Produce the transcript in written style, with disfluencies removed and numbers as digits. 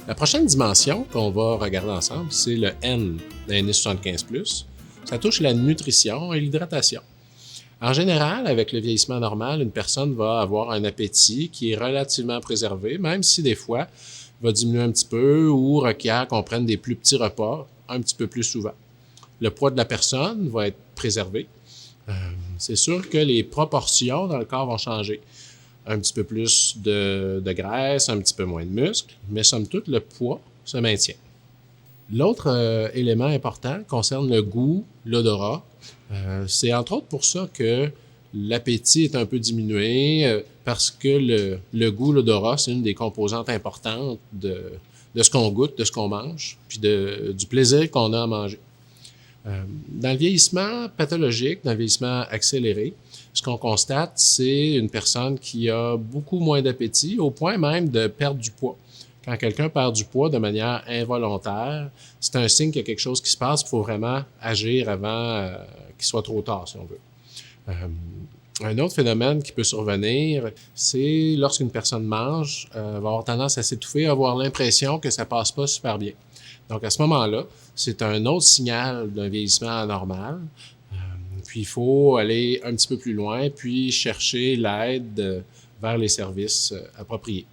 La prochaine dimension qu'on va regarder ensemble, c'est le N d'un 75+. Ça touche la nutrition et l'hydratation. En général, avec le vieillissement normal, une personne va avoir un appétit qui est relativement préservé, même si des fois va diminuer un petit peu ou requiert qu'on prenne des plus petits repas un petit peu plus souvent. Le poids de la personne va être préservé. C'est sûr que les proportions dans le corps vont changer. Un petit peu plus de graisse, un petit peu moins de muscles, mais somme toute, le poids se maintient. L'autre élément important concerne le goût, l'odorat. C'est entre autres pour ça que l'appétit est un peu diminué, parce que le goût, l'odorat, c'est une des composantes importantes de ce qu'on goûte, de ce qu'on mange, puis du plaisir qu'on a à manger. Dans le vieillissement pathologique, dans le vieillissement accéléré, ce qu'on constate, c'est une personne qui a beaucoup moins d'appétit, au point même de perdre du poids. Quand quelqu'un perd du poids de manière involontaire, c'est un signe qu'il y a quelque chose qui se passe. Il faut vraiment agir avant qu'il soit trop tard, si on veut. Un autre phénomène qui peut survenir, c'est lorsqu'une personne mange, va avoir tendance à s'étouffer, avoir l'impression que ça passe pas super bien. Donc, à ce moment-là, c'est un autre signal d'un vieillissement anormal. Puis, il faut aller un petit peu plus loin, puis chercher l'aide vers les services appropriés.